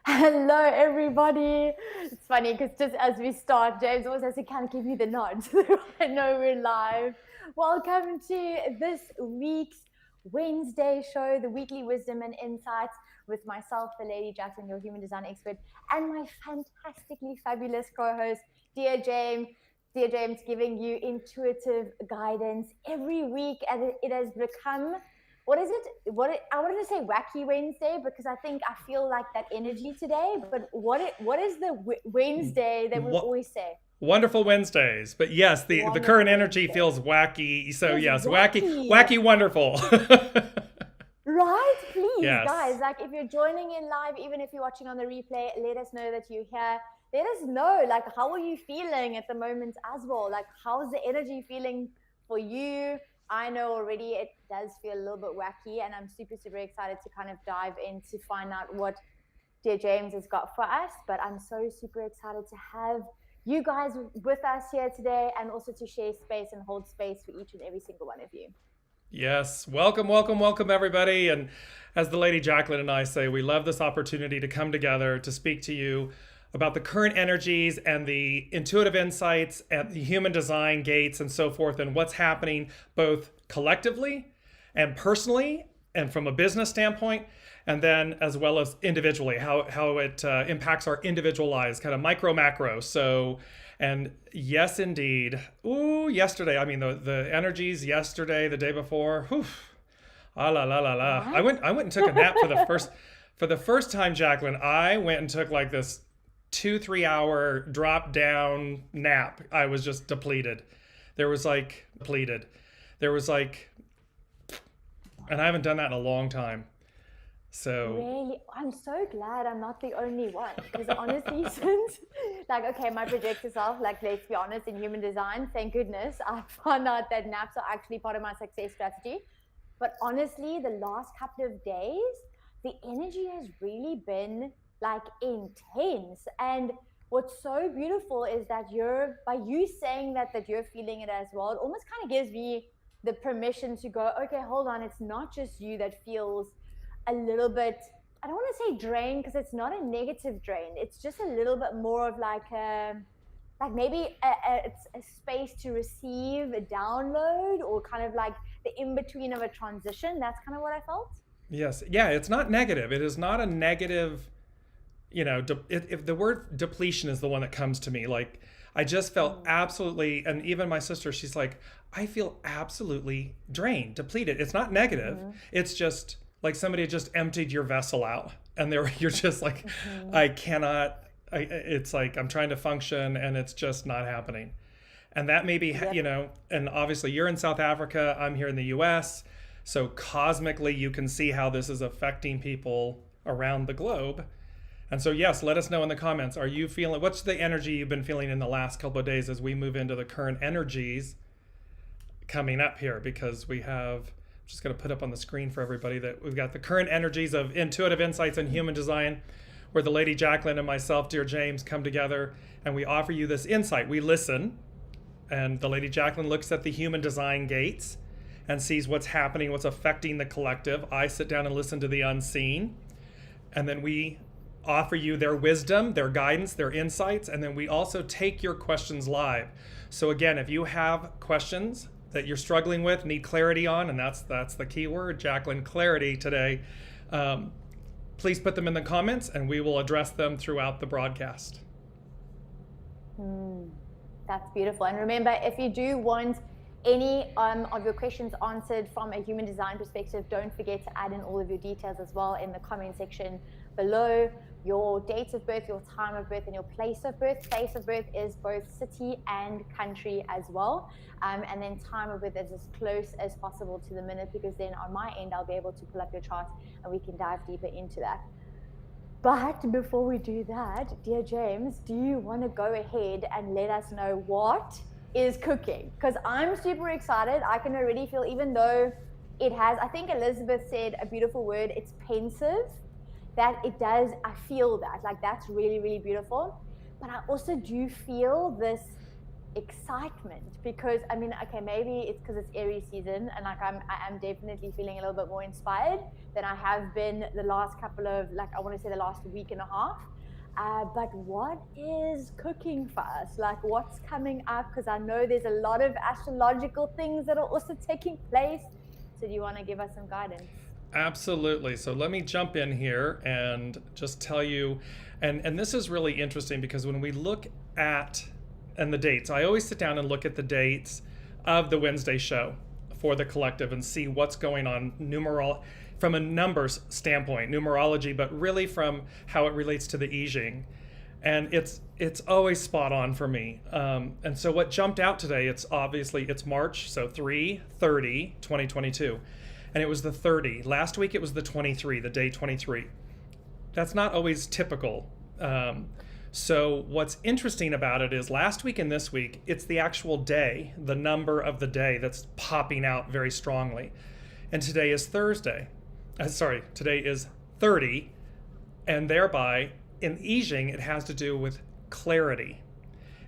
Hello, everybody. It's funny because just as we start, James always has to kind of give me the nod so that I know we're live. Welcome to this week's Wednesday show, the weekly wisdom and insights with myself, the Lady Jaclyn, your human design expert, and my fantastically fabulous co-host, Dear James. Dear James, giving you intuitive guidance every week, and it has become what is it? I wanted to say Wacky Wednesday because I feel like that energy today. But what is the Wednesday that we always say? Wonderful Wednesdays. But yes, the current Wonderful energy Wednesday. feels wacky. So Feels yes, wacky, wacky, wacky, wonderful. right? Please, guys, Yes. like if you're joining in live, even if you're watching on the replay, let us know that you're here. Let us know, like, how are you feeling at the moment as well? Like, how's the energy feeling for you? I know already it does feel a little bit wacky, and I'm super, super excited to kind of dive in to find out what Dear James has got for us. But I'm so super excited to have you guys with us here today and also to share space and hold space for each and every single one of you. Yes. Welcome, welcome, welcome, everybody. And as the Lady Jaclyn and I say, we love this opportunity to come together to speak to you about the current energies and the intuitive insights and the human design gates and so forth, and what's happening both collectively and personally and from a business standpoint, and then as well as individually, how it impacts our individual lives, kind of micro macro. So, and yes, indeed. Ooh, yesterday. I mean, the energies yesterday, the day before. Whew, ah la la la la. Right? I went and took a nap for the first time, Jaclyn. I went and took like this 2-3 hour drop down nap. I was just depleted. There was like depleted. There was like, and I haven't done that in a long time. So Really, I'm so glad I'm not the only one because honestly, since like, okay, my projector self, like, let's be honest, in human design, thank goodness I found out that naps are actually part of my success strategy. But honestly, the last couple of days, the energy has really been like intense. And what's so beautiful is that by you saying that you're feeling it as well, it almost kind of gives me the permission to go, okay, hold on, it's not just you that feels a little bit, I don't want to say drain because it's not a negative drain. It's just a little bit more of like maybe a space to receive a download or kind of like the in between of a transition. That's kind of what I felt. yes, yeah, it's not negative. It is not a negative. If the word depletion is the one that comes to me, like I just felt absolutely, and even my sister, she's like, I feel absolutely drained, depleted. It's not negative. It's just like somebody just emptied your vessel out, and you're just like, I cannot. It's like I'm trying to function, and it's just not happening. And that may be, Yep. and obviously you're in South Africa, I'm here in the US. So cosmically, you can see how this is affecting people around the globe. And so, yes, let us know in the comments. Are you feeling, what's the energy you've been feeling in the last couple of days as we move into the current energies coming up here? Because we have, I'm just going to put up on the screen for everybody that we've got the current energies of intuitive insights and human design, where the Lady Jaclyn and myself, Dear James, come together and we offer you this insight. We listen, and the Lady Jaclyn looks at the human design gates and sees what's happening, what's affecting the collective. I sit down and listen to the unseen, and then we offer you their wisdom, their guidance, their insights, and then we also take your questions live. So again, if you have questions that you're struggling with, need clarity on, and that's the key word, Jaclyn, clarity today, please put them in the comments and we will address them throughout the broadcast. That's beautiful. And remember, if you do want any of your questions answered from a human design perspective, don't forget to add in all of your details as well in the comment section below. Your date of birth, your time of birth, and your place of birth. Place of birth is both city and country as well. And then time of birth is as close as possible to the minute, because then on my end, I'll be able to pull up your chart and we can dive deeper into that. But before we do that, dear James, do you want to go ahead and let us know what is cooking? Because I'm super excited. I can already feel, even though it has, I think Elizabeth said a beautiful word, it's pensive, that it does, I feel that, like that's really, really beautiful. But I also do feel this excitement, because I mean, okay, maybe it's because it's Aries season, and like I am definitely feeling a little bit more inspired than I have been the last couple of, like, I want to say the last week and a half. But what is cooking for us? Like, what's coming up? Because I know there's a lot of astrological things that are also taking place. So do you want to give us some guidance? Absolutely. So let me jump in here and just tell you, and this is really interesting because when we look at, and the dates, I always sit down and look at the dates of the Wednesday show for the collective and see what's going on from a numbers standpoint, numerology, but really from how it relates to the I Ching. And it's always spot on for me. And so what jumped out today, it's March, so 3/30/2022. And it was the 30. Last week it was the 23, the day 23. That's not always typical. So what's interesting about it is last week and this week, it's the actual day, the number of the day that's popping out very strongly. And today is Thursday. Today is 30. And thereby, in I Ching, it has to do with clarity.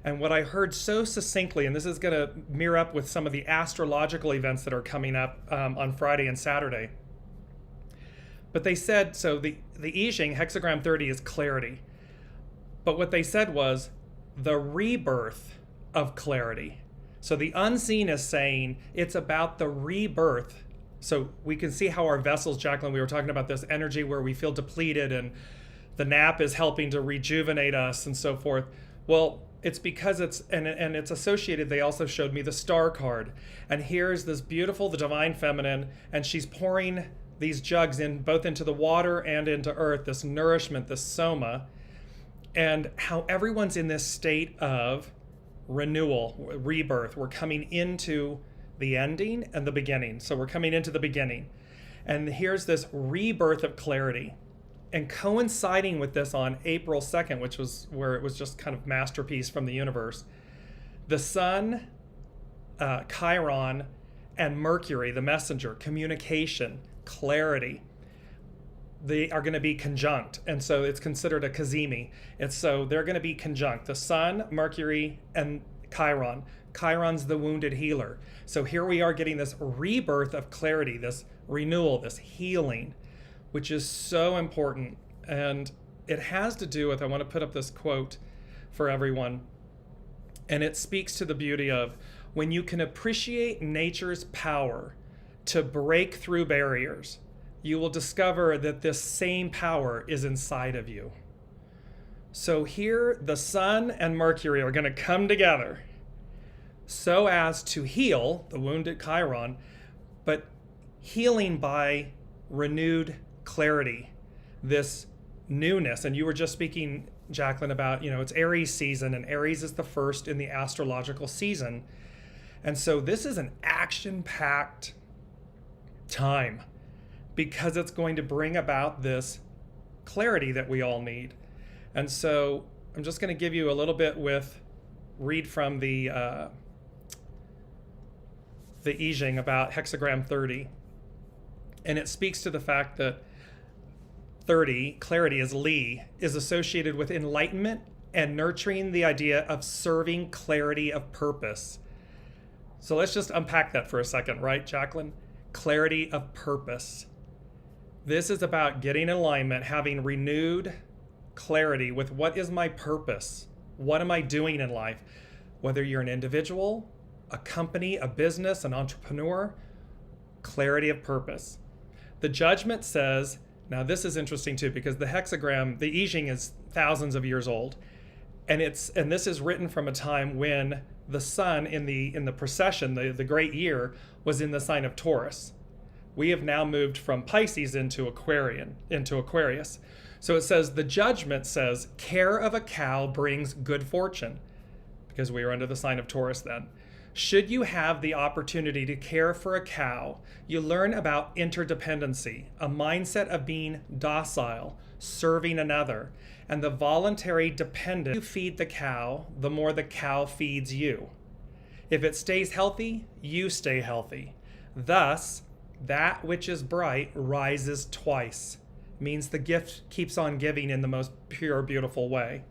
And what I heard so succinctly, and this is going to mirror up with some of the astrological events that are coming up on Friday and Saturday. But they said, so the I Ching, hexagram 30 is clarity. But what they said was the rebirth of clarity. So the unseen is saying it's about the rebirth. So we can see how our vessels, Jaclyn, we were talking about this energy where we feel depleted and the nap is helping to rejuvenate us and so forth. Well, it's because it's associated. They also showed me the star card. And here's this beautiful, the divine feminine, and she's pouring these jugs in both into the water and into earth, this nourishment, this soma, and how everyone's in this state of renewal, rebirth. We're coming into the ending and the beginning. So we're coming into the beginning. And here's this rebirth of clarity. And coinciding with this on April 2nd, which was where it was just kind of masterpiece from the universe, the sun, Chiron, and Mercury, the messenger, communication, clarity, they are going to be conjunct. And so it's considered a cazimi. So they're going to be conjunct. The sun, Mercury, and Chiron. Chiron's the wounded healer. So here we are getting this rebirth of clarity, this renewal, this healing, which is so important. And it has to do with, I want to put up this quote for everyone. And it speaks to the beauty of when you can appreciate nature's power to break through barriers, you will discover that this same power is inside of you. So here, the sun and Mercury are going to come together so as to heal the wounded Chiron, but healing by renewed clarity, this newness. And you were just speaking, Jaclyn, about, it's Aries season, and Aries is the first in the astrological season. And so this is an action-packed time because it's going to bring about this clarity that we all need. And so I'm just going to give you a little bit read from the I Ching about hexagram 30. And it speaks to the fact that 30, clarity is Li, is associated with enlightenment and nurturing the idea of serving clarity of purpose. So let's just unpack that for a second, right, Jaclyn? Clarity of purpose. This is about getting in alignment, having renewed clarity with what is my purpose? What am I doing in life? Whether you're an individual, a company, a business, an entrepreneur, clarity of purpose. The judgment says, now this is interesting too, because the hexagram, the I Ching is thousands of years old. And this is written from a time when the sun in the precession, the great year, was in the sign of Taurus. We have now moved from Pisces into Aquarius. So it says, the judgment says, care of a cow brings good fortune, because we are under the sign of Taurus then. Should you have the opportunity to care for a cow, you learn about interdependency, a mindset of being docile, serving another, and the voluntary dependence. You feed the cow, the more the cow feeds you. If it stays healthy, you stay healthy. Thus, that which is bright rises twice, means the gift keeps on giving in the most pure, beautiful way.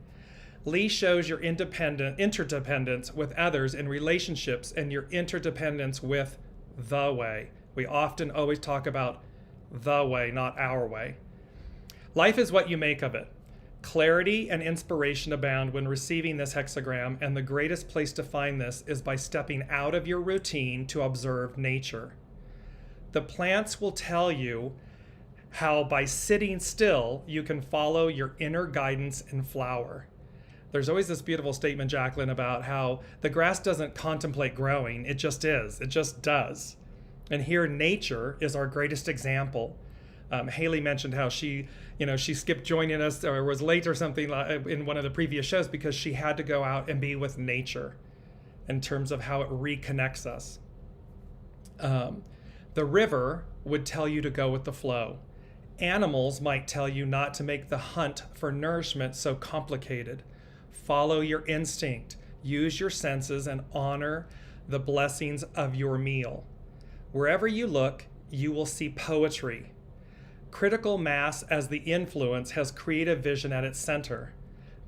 Lee shows your interdependence with others in relationships and your interdependence with the way. We often always talk about the way, not our way. Life is what you make of it. Clarity and inspiration abound when receiving this hexagram, and the greatest place to find this is by stepping out of your routine to observe nature. The plants will tell you how by sitting still, you can follow your inner guidance and flower. There's always this beautiful statement, Jaclyn, about how the grass doesn't contemplate growing, it just is, it just does. And here nature is our greatest example. Haley mentioned how she skipped joining us or was late or something in one of the previous shows because she had to go out and be with nature in terms of how it reconnects us. The river would tell you to go with the flow. Animals might tell you not to make the hunt for nourishment so complicated. Follow your instinct, use your senses, and honor the blessings of your meal. Wherever you look, you will see poetry. Critical mass as the influence has creative vision at its center.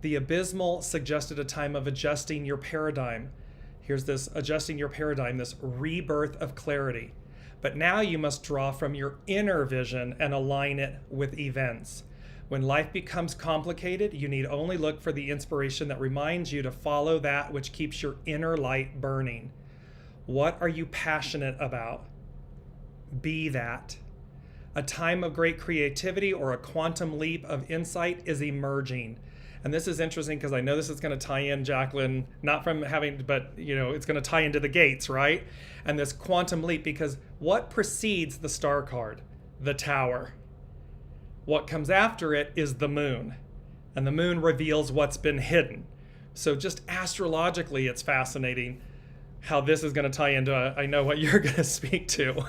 The abysmal suggested a time of adjusting your paradigm. Here's this adjusting your paradigm, this rebirth of clarity. But now you must draw from your inner vision and align it with events. When life becomes complicated, you need only look for the inspiration that reminds you to follow that which keeps your inner light burning. What are you passionate about? Be that. A time of great creativity or a quantum leap of insight is emerging. And this is interesting because I know this is going to tie in, Jaclyn, not from having, but it's going to tie into the gates, right? And this quantum leap, because what precedes the star card? The Tower. What comes after it is the moon. And the moon reveals what's been hidden. So just astrologically, it's fascinating how this is going to tie into, I know what you're going to speak to.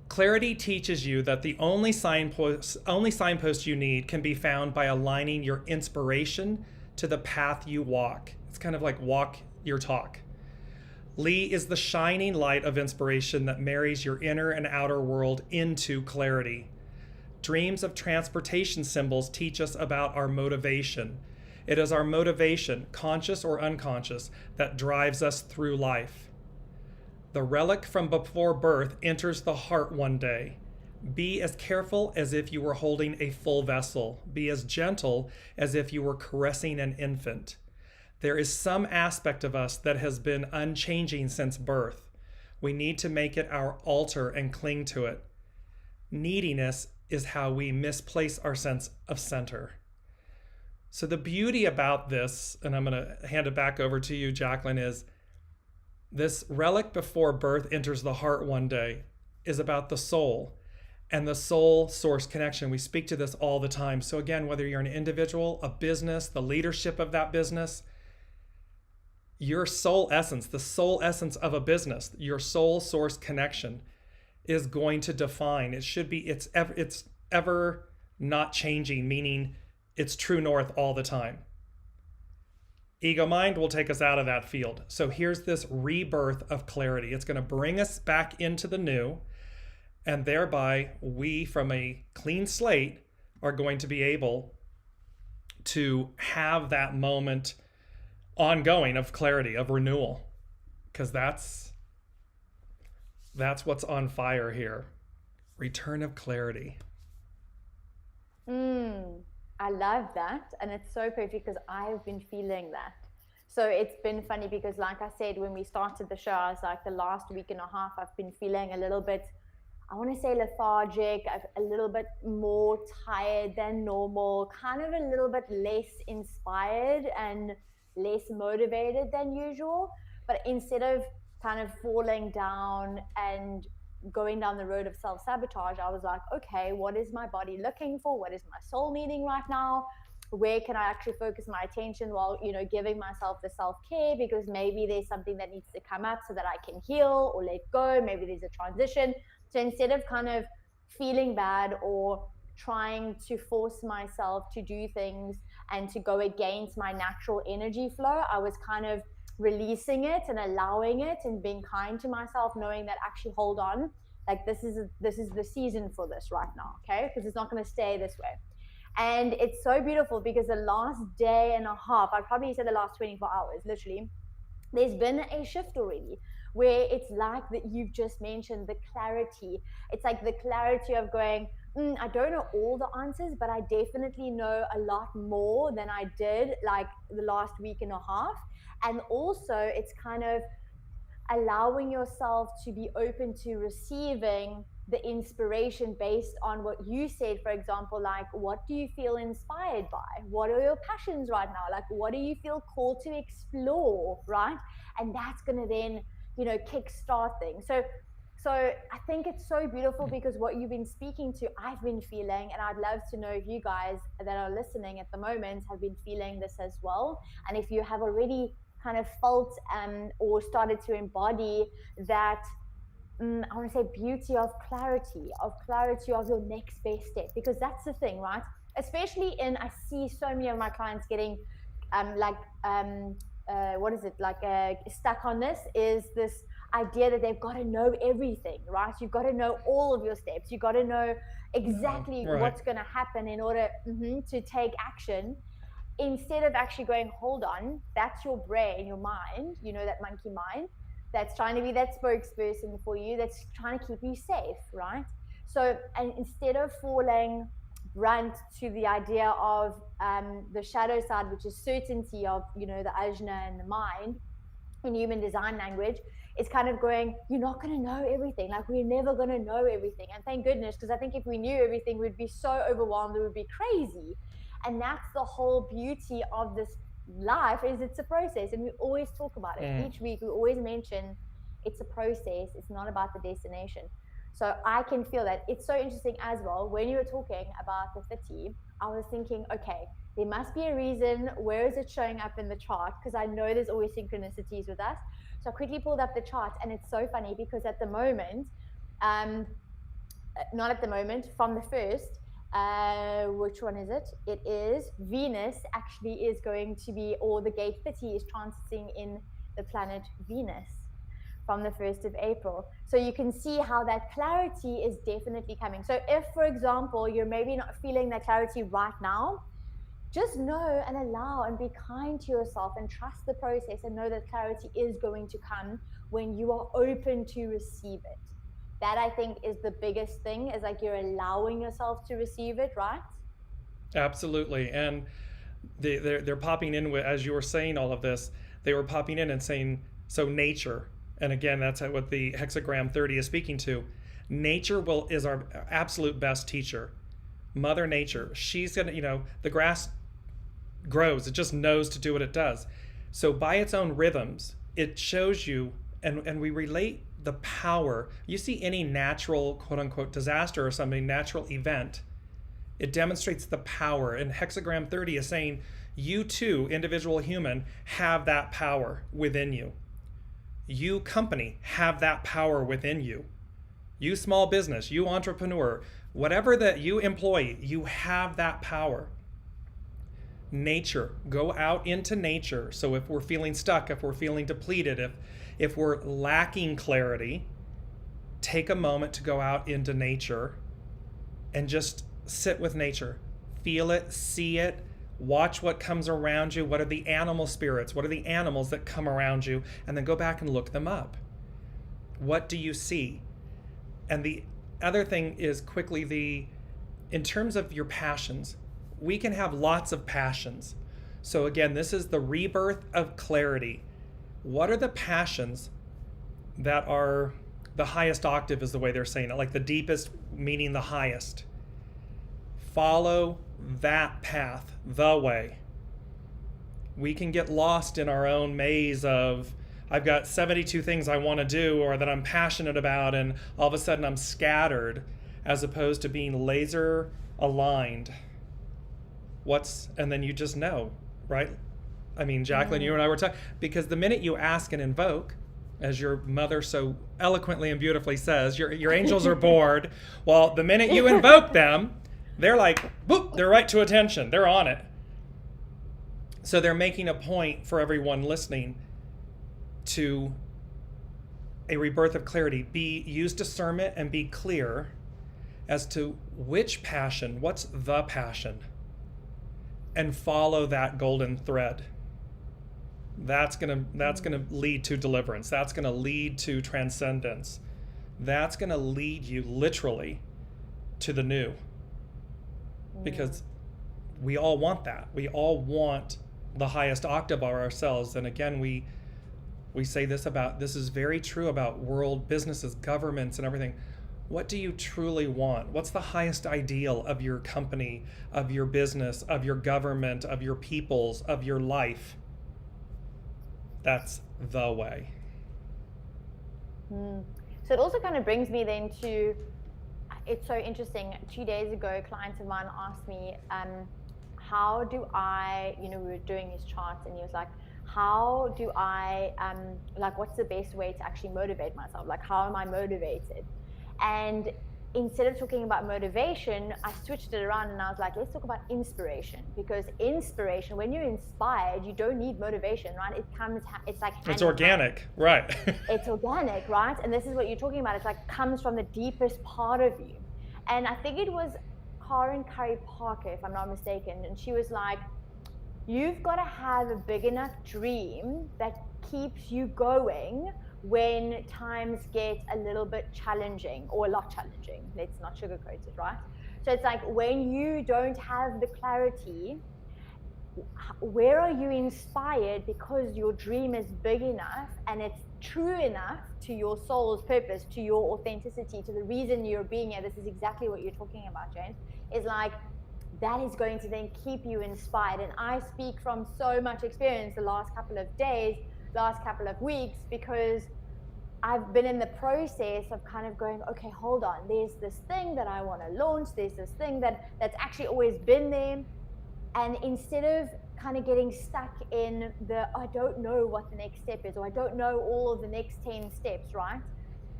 Clarity teaches you that the only signpost you need can be found by aligning your inspiration to the path you walk. It's kind of like walk your talk. Lee is the shining light of inspiration that marries your inner and outer world into clarity. Dreams of transportation symbols teach us about our motivation. It is our motivation, conscious or unconscious, that drives us through life. The relic from before birth enters the heart one day. Be as careful as if you were holding a full vessel. Be as gentle as if you were caressing an infant. There is some aspect of us that has been unchanging since birth. We need to make it our altar and cling to it. Neediness is how we misplace our sense of center. So the beauty about this, and I'm going to hand it back over to you, Jaclyn, is this relic before birth enters the heart one day is about the soul and the soul source connection. We speak to this all the time. So again, whether you're an individual, a business, the leadership of that business, your soul essence, the soul essence of a business, your soul source connection is going to define. It should be, it's ever not changing, meaning it's true north all the time. Ego mind will take us out of that field. So here's this rebirth of clarity. It's going to bring us back into the new, and thereby we, from a clean slate, are going to be able to have that moment ongoing of clarity, of renewal, because that's what's on fire here. Return of clarity. I love that, and it's so perfect because I've been feeling that. So it's been funny because, like I said, when we started the show, I was like, the last week and a half, I've been feeling a little bit, I want to say lethargic, a little bit more tired than normal, kind of a little bit less inspired and less motivated than usual. But instead of kind of falling down and going down the road of self-sabotage, I was like, okay, what is my body looking for? What is my soul needing right now? Where can I actually focus my attention while, giving myself the self-care? Because maybe there's something that needs to come up so that I can heal or let go. Maybe there's a transition. So instead of kind of feeling bad or trying to force myself to do things and to go against my natural energy flow, I was kind of releasing it and allowing it and being kind to myself, knowing that actually, hold on, like this is the season for this right now, okay? Because it's not going to stay this way. And it's so beautiful because the last day and a half, I'd probably say the last 24 hours, literally, there's been a shift already where it's like that you've just mentioned, the clarity. It's like the clarity of going, I don't know all the answers, but I definitely know a lot more than I did like the last week and a half. And also it's kind of allowing yourself to be open to receiving the inspiration based on what you said. For example, like, what do you feel inspired by? What are your passions right now? Like, what do you feel called to explore, right? And that's going to then, kickstart things. So I think it's so beautiful because what you've been speaking to, I've been feeling, and I'd love to know if you guys that are listening at the moment have been feeling this as well. And if you have already kind of felt or started to embody that, I want to say beauty of clarity of your next best step, because that's the thing, right? Especially I see so many of my clients getting stuck on this idea that they've got to know everything, right? You've got to know all of your steps. You've got to know exactly what's going to happen in order to take action, instead of actually going, hold on, that's your brain, your mind, that monkey mind that's trying to be that spokesperson for you, that's trying to keep you safe, right? So, and instead of falling brunt to the idea of the shadow side, which is certainty of, the ajna and the mind in human design language, it's kind of going, you're not going to know everything. Like, we're never going to know everything. And thank goodness, because I think if we knew everything, we'd be so overwhelmed, it would be crazy. And that's the whole beauty of this life, is it's a process. And we always talk about it. Each week, we always mention it's a process. It's not about the destination. So I can feel that. It's so interesting as well. When you were talking about the 30, I was thinking, okay, there must be a reason. Where is it showing up in the chart? Because I know there's always synchronicities with us. So I quickly pulled up the chart, and it's so funny because at the moment, not at the moment, from the first, which one is it? It is Venus actually is going to be, or the gate 30 is transiting in the planet Venus from the 1st of April. So you can see how that clarity is definitely coming. So if, for example, you're maybe not feeling that clarity right now, just know and allow and be kind to yourself and trust the process, and know that clarity is going to come when you are open to receive it. That, I think, is the biggest thing, is like you're allowing yourself to receive it, right? Absolutely. And they're popping in with, as you were saying all of this, they were popping in and saying, so nature, and again, that's what the hexagram 30 is speaking to. Nature is our absolute best teacher. Mother Nature, she's gonna, the grass grows, it just knows to do what it does. So by its own rhythms, it shows you, and we relate the power. You see any natural, quote unquote, disaster or something, natural event, it demonstrates the power. And hexagram 30 is saying, you too, individual human, have that power within you. You company have that power within you. You small business, you entrepreneur, whatever that you employ, you have that power. Nature, go out into nature. So if we're feeling stuck, if we're feeling depleted, if we're lacking clarity, take a moment to go out into nature and just sit with nature. Feel it, see it, watch what comes around you. What are the animal spirits? What are the animals that come around you? And then go back and look them up. What do you see? And the other thing is quickly in terms of your passions, we can have lots of passions. So again, this is the rebirth of clarity. What are the passions that are the highest octave, is the way they're saying it, like the deepest meaning the highest? Follow that path, the way. We can get lost in our own maze of, I've got 72 things I want to do or that I'm passionate about, and all of a sudden I'm scattered, as opposed to being laser aligned. And then you just know, right? I mean, Jaclyn, you and I were talking, because the minute you ask and invoke, as your mother so eloquently and beautifully says, your angels are bored. Well, the minute you invoke them, they're like, boop, they're right to attention. They're on it. So they're making a point for everyone listening to a rebirth of clarity. Use discernment and be clear as to which passion, what's the passion and follow that golden thread. That's gonna lead to deliverance. That's gonna lead to transcendence. That's gonna lead you literally to the new. Because we all want that. We all want the highest octave of ourselves. And again, we say this is very true about world businesses, governments, and everything. What do you truly want? What's the highest ideal of your company, of your business, of your government, of your peoples, of your life? That's the way. So it also kind of brings me then to, it's so interesting. 2 days ago, clients of mine asked me, how do I, we were doing his charts, and he was like, how do I, what's the best way to actually motivate myself? Like, how am I motivated? And instead of talking about motivation, I switched it around and I was like, let's talk about inspiration. Because inspiration, when you're inspired, you don't need motivation, right? It's organic, right? It's organic, right? And this is what you're talking about. It's like comes from the deepest part of you. And I think it was Karen Curry Parker, if I'm not mistaken, and she was like, you've got to have a big enough dream that keeps you going when times get a little bit challenging, or a lot challenging. Let's not sugarcoat it, right? So it's like when you don't have the clarity, where are you inspired? Because your dream is big enough and it's true enough to your soul's purpose, to your authenticity, to the reason you're being here. This is exactly what you're talking about, Jane. Is like, that is going to then keep you inspired. And I speak from so much experience the last couple of days, last couple of weeks, because I've been in the process of kind of going, okay, hold on, there's this thing that I want to launch, there's this thing that's actually always been there. And instead of kind of getting stuck in I don't know what the next step is, or I don't know all of the next 10 steps, right?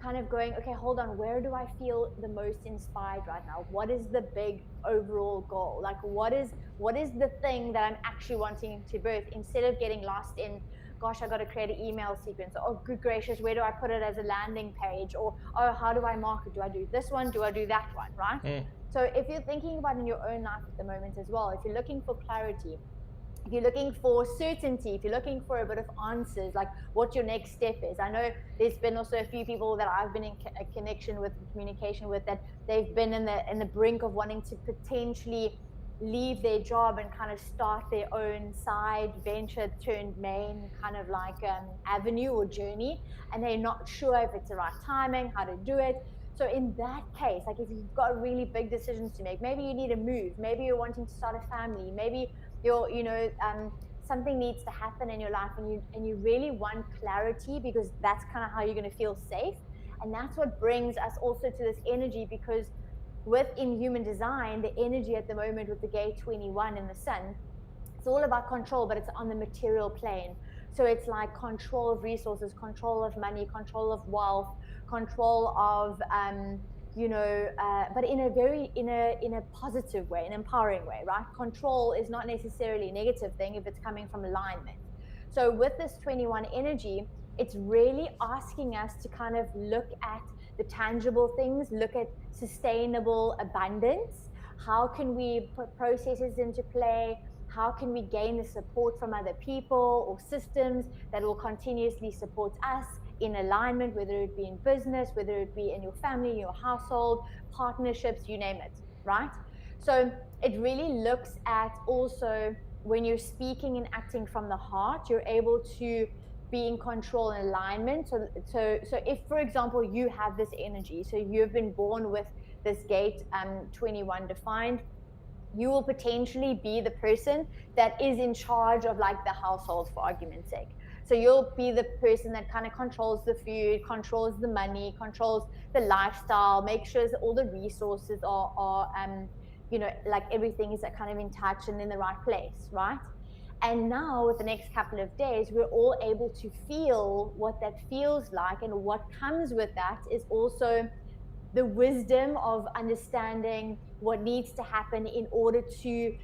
Kind of going, okay, hold on, where do I feel the most inspired right now? What is the big overall goal? Like, what is the thing that I'm actually wanting to birth, instead of getting lost in, gosh, I got to create an email sequence. Oh, good gracious, where do I put it as a landing page? Or, oh, how do I market? Do I do this one? Do I do that one? Right? So if you're thinking about in your own life at the moment as well, if you're looking for clarity, if you're looking for certainty, if you're looking for a bit of answers, like what your next step is. I know there's been also a few people that I've been in a connection with, communication with, that they've been in the brink of wanting to potentially leave their job and kind of start their own side venture turned main kind of like avenue or journey, and they're not sure if it's the right timing, how to do it. So in that case, like if you've got really big decisions to make, maybe you need to move, maybe you're wanting to start a family, maybe you're, something needs to happen in your life, and you really want clarity, because that's kind of how you're going to feel safe. And that's what brings us also to this energy, because within human design, the energy at the moment with the gate 21 in the sun, it's all about control, but it's on the material plane. So it's like control of resources, control of money, control of wealth, control of but in a positive way, an empowering way, right? Control is not necessarily a negative thing if it's coming from alignment. So with this 21 energy, it's really asking us to kind of look at the tangible things, look at sustainable abundance. How can we put processes into play? How can we gain the support from other people or systems that will continuously support us in alignment, whether it be in business, whether it be in your family, your household, partnerships, you name it, right? So it really looks at also when you're speaking and acting from the heart, you're able to be in control and alignment. So if, for example, you have this energy, so you've been born with this gate 21 defined, you will potentially be the person that is in charge of like the household, for argument's sake. So you'll be the person that kind of controls the food, controls the money, controls the lifestyle, make sure that all the resources are like everything is kind of in touch and in the right place, right? And now with the next couple of days, we're all able to feel what that feels like. And what comes with that is also the wisdom of understanding what needs to happen in order to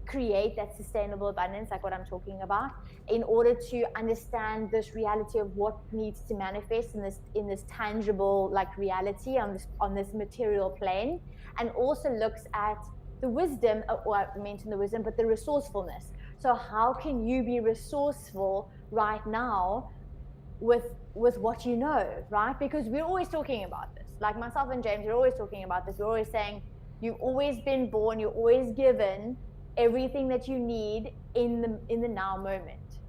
create that sustainable abundance, like what I'm talking about, in order to understand this reality of what needs to manifest in this tangible like reality on this material plane, and also looks at the wisdom, or I mentioned the wisdom, but the resourcefulness. So how can you be resourceful right now with what you know, right? Because we're always talking about this. Like myself and James, we're always talking about this. We're always saying, you've always been born, you're always given everything that you need in the now moment,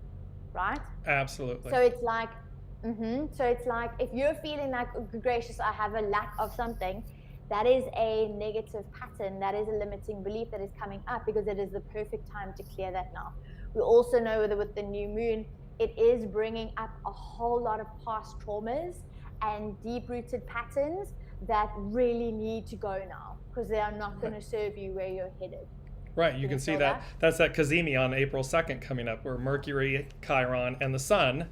right? Absolutely. So it's like, so it's like, if you're feeling like, oh, gracious, I have a lack of something, that is a negative pattern, that is a limiting belief that is coming up, because it is the perfect time to clear that now. We also know that with the new moon, it is bringing up a whole lot of past traumas and deep-rooted patterns that really need to go now, because they are not going to serve you where you're headed. Right, you can see that. That's that Kazemi on April 2nd coming up, where Mercury, Chiron, and the Sun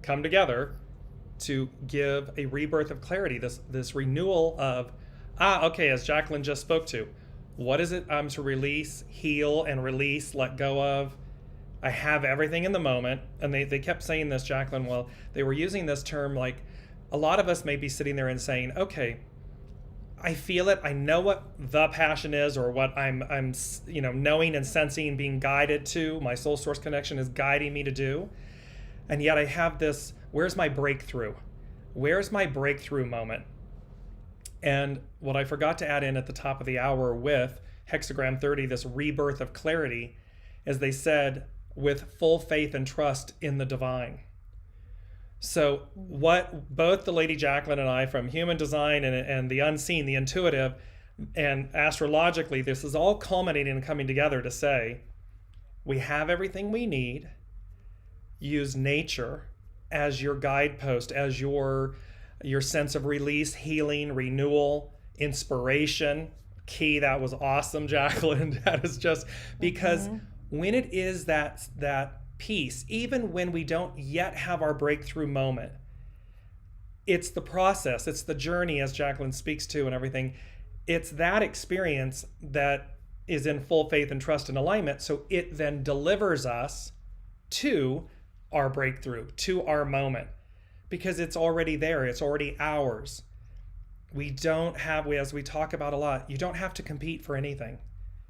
come together to give a rebirth of clarity, this renewal of, okay, as Jaclyn just spoke to, what is it I'm to release, heal, and release, let go of? I have everything in the moment. And they kept saying this, Jaclyn, well, they were using this term, like a lot of us may be sitting there and saying, okay, I feel it. I know what the passion is, or what I'm knowing and sensing, being guided to. My soul source connection is guiding me to do. And yet I have this, where's my breakthrough? Where's my breakthrough moment? And what I forgot to add in at the top of the hour with hexagram 30, this rebirth of clarity, is they said, with full faith and trust in the divine. So what both the Lady Jaclyn and I, from human design and the unseen, the intuitive, and astrologically, this is all culminating and coming together to say, we have everything we need. Use nature as your guidepost, as your sense of release, healing, renewal, inspiration. Key, that was awesome, Jaclyn. That is just because when it is that peace, even when we don't yet have our breakthrough moment, it's the process, it's the journey, as Jaclyn speaks to and everything. It's that experience that is in full faith and trust and alignment. So it then delivers us to our breakthrough, to our moment, because it's already there. It's already ours. We don't have, as we talk about a lot, you don't have to compete for anything.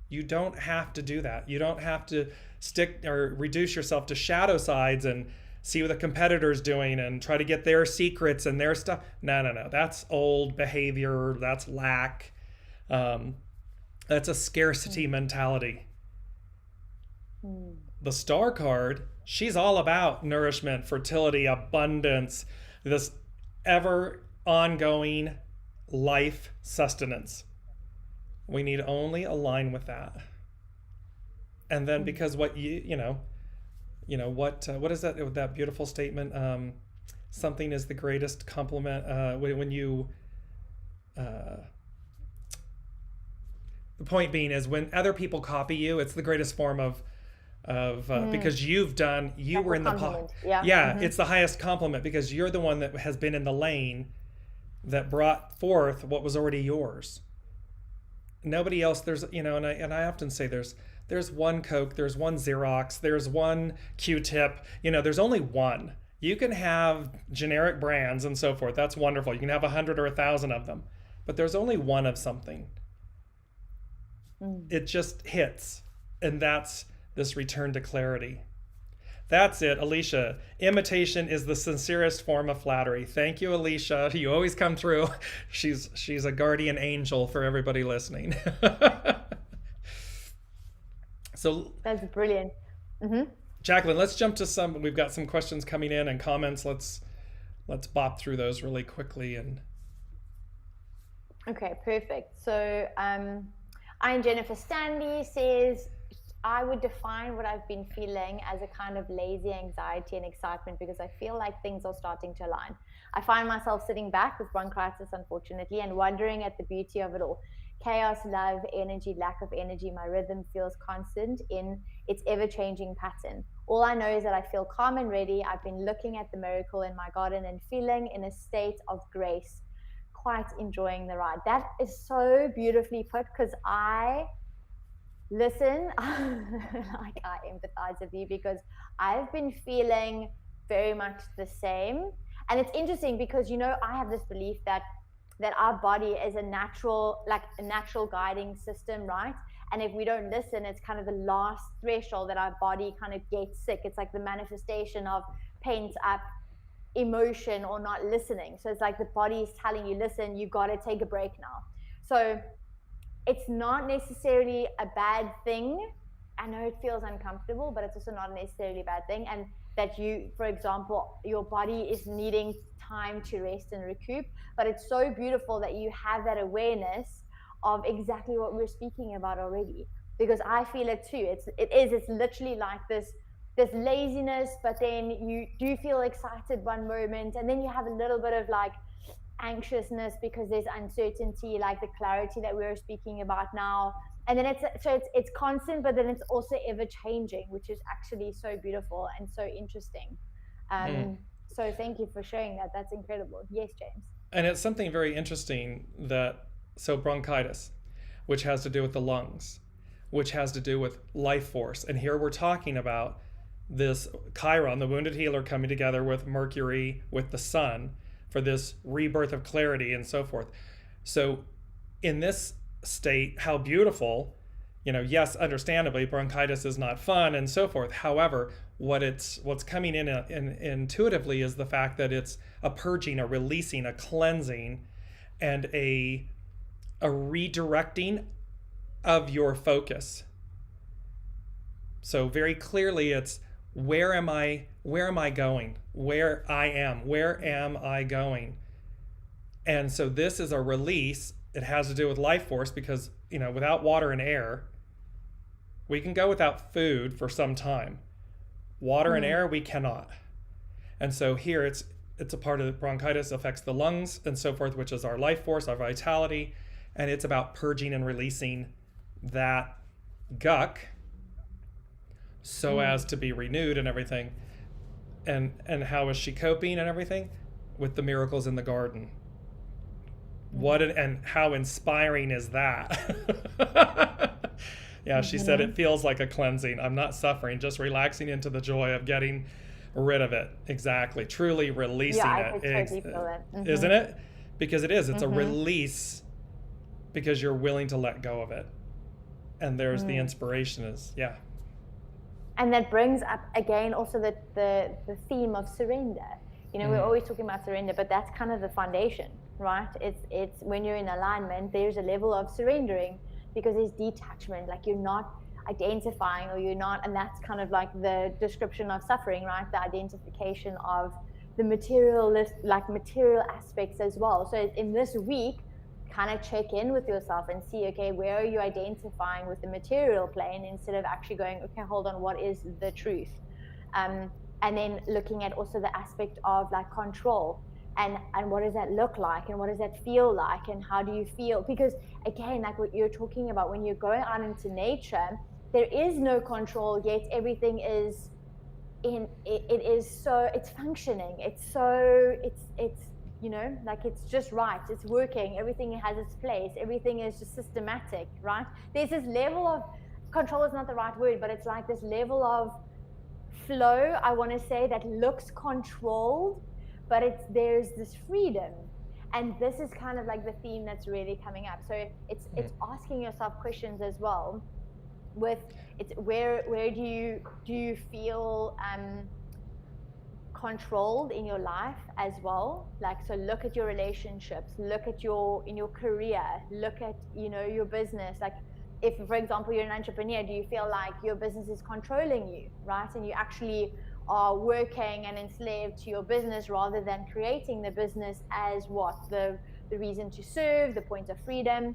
You don't have to do that. You don't have to stick or reduce yourself to shadow sides and see what the competitor's doing and try to get their secrets and their stuff. No. That's old behavior. That's lack. That's a scarcity mentality. The star card, she's all about nourishment, fertility, abundance, this ever ongoing life sustenance. We need only align with that. And then because what what is that beautiful statement? Something is the greatest compliment when you the point being is when other people copy you, it's the greatest form of because you were in the it's the highest compliment, because you're the one that has been in the lane that brought forth what was already yours. Nobody else, there's and I often say there's one Coke, there's one Xerox, there's one Q-tip, there's only one. You can have generic brands and so forth, that's wonderful. You can have 100 or 1,000 of them, but there's only one of something. It just hits, and that's this return to clarity. That's it, Alicia. Imitation is the sincerest form of flattery. Thank you, Alicia. You always come through. She's a guardian angel for everybody listening. So that's brilliant. Jaclyn, let's jump to we've got some questions coming in and comments. Let's bop through those really quickly. And okay, perfect. So I'm Jennifer Stanley says, I would define what I've been feeling as a kind of lazy anxiety and excitement, because I feel like things are starting to align. I find myself sitting back with bronchitis, unfortunately, and wondering at the beauty of it all. Chaos, love, energy, lack of energy. My rhythm feels constant in its ever-changing pattern. All I know is that I feel calm and ready. I've been looking at the miracle in my garden and feeling in a state of grace, quite enjoying the ride. That is so beautifully put, because listen, like I empathize with you, because I've been feeling very much the same. And it's interesting because, I have this belief that our body is a natural guiding system, right? And if we don't listen, it's kind of the last threshold that our body kind of gets sick. It's like the manifestation of pent up emotion or not listening. So it's like the body is telling you, listen, you got to take a break now. So it's not necessarily a bad thing. I know it feels uncomfortable, but it's also not necessarily a bad thing. And that you, for example, your body is needing time to rest and recoup. But it's so beautiful that you have that awareness of exactly what we're speaking about already. Because I feel it too. It's literally like this laziness, but then you do feel excited one moment, and then you have a little bit of like anxiousness because there's uncertainty, like the clarity that we're speaking about now. And then it's constant, but then it's also ever changing, which is actually so beautiful and so interesting. So thank you for sharing that. That's incredible. Yes, James. And it's something very interesting so bronchitis, which has to do with the lungs, which has to do with life force. And here we're talking about this Chiron, the wounded healer, coming together with Mercury, with the sun, for this rebirth of clarity and so forth. So in this state, how beautiful, yes, understandably, bronchitis is not fun and so forth. However, what's coming in intuitively is the fact that it's a purging, a releasing, a cleansing, and a redirecting of your focus. So very clearly it's, where am I going? Where am I going? And so this is a release. It has to do with life force because, without water and air, we can go without food for some time. Water and air, we cannot. And so here it's a part of the bronchitis affects the lungs and so forth, which is our life force, our vitality. And it's about purging and releasing that guck so as to be renewed and everything. And how is she coping and everything? With the miracles in the garden. And how inspiring is that? Yeah, she said it feels like a cleansing. I'm not suffering, just relaxing into the joy of getting rid of it. Exactly. Truly releasing it. Totally feel it. Isn't it? Because it is. It's a release because you're willing to let go of it. And there's the inspiration is, yeah. And that brings up again also the theme of surrender. We're always talking about surrender, but that's kind of the foundation, right? It's when you're in alignment, there's a level of surrendering because there's detachment, like you're not identifying or you're not, and that's kind of like the description of suffering, right? The identification of the material aspects as well. So in this week, kind of check in with yourself and see, okay, where are you identifying with the material plane instead of actually going, okay, hold on, what is the truth? And then looking at also the aspect of like control and what does that look like and what does that feel like and how do you feel? Because again, like what you're talking about, when you're going out into nature, there is no control, yet everything is it's functioning. It's like it's just right, it's working, everything has its place, everything is just systematic, right? There's this level of control is not the right word, but it's like this level of flow, I want to say, that looks controlled, but there's this freedom. And this is kind of like the theme that's really coming up. So it's asking yourself questions as well with where do you feel controlled in your life as well? Like, so look at your relationships, look at in your career, look at your business. Like, if for example you're an entrepreneur, do you feel like your business is controlling you, right? And you actually are working and enslaved to your business rather than creating the business as the reason to serve, the point of freedom.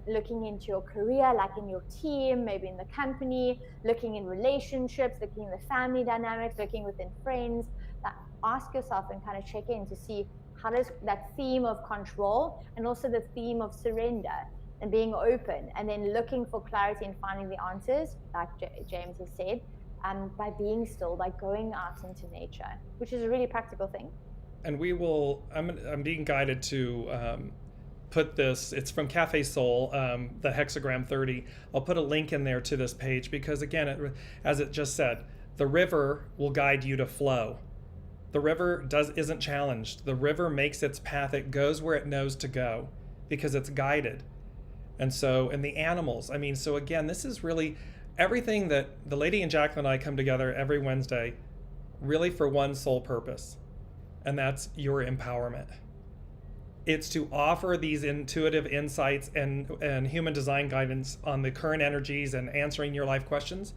Looking into your career, like in your team, maybe in the company, looking in relationships, looking in the family dynamics, looking within friends. Ask yourself and kind of check in to see how does that theme of control and also the theme of surrender and being open, and then looking for clarity and finding the answers, like James has said, by being still, by going out into nature, which is a really practical thing. And I'm being guided to put this, it's from Cafe Soul, the hexagram 30. I'll put a link in there to this page because again, as it just said, the river will guide you to flow. The river isn't challenged. The river makes its path. It goes where it knows to go because it's guided. And so, and the animals. I mean, so again, this is really everything that the Lady and Jaclyn and I come together every Wednesday, really for one sole purpose, and that's your empowerment. It's to offer these intuitive insights and human design guidance on the current energies and answering your life questions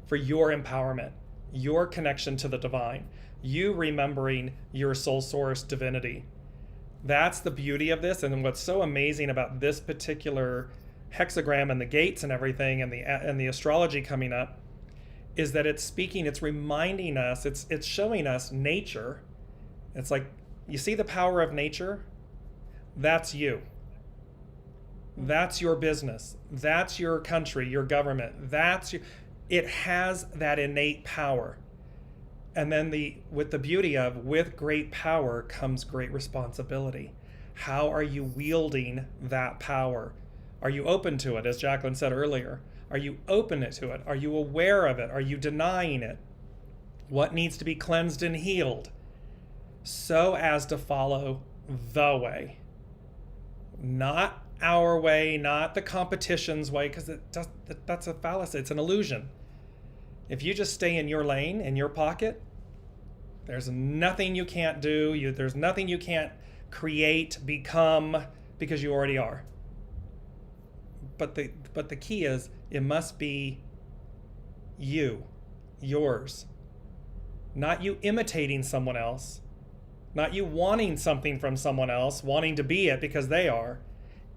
for your empowerment, your connection to the divine, you remembering your soul source divinity. That's the beauty of this. And what's so amazing about this particular hexagram and the gates and everything and the astrology coming up is that it's speaking, it's reminding us, it's showing us nature. It's like, you see the power of nature? That's you. That's your business. That's your country, your government. It has that innate power. And then with the beauty of, with great power comes great responsibility. How are you wielding that power? Are you open to it, as Jaclyn said earlier? Are you open to it? Are you aware of it? Are you denying it? What needs to be cleansed and healed so as to follow the way? Not our way, not the competition's way, because that's a fallacy. It's an illusion. If you just stay in your lane, in your pocket, there's nothing you can't do. There's nothing you can't create, become, because you already are. But the key is, it must be you, yours. Not you imitating someone else. Not you wanting something from someone else, wanting to be it because they are.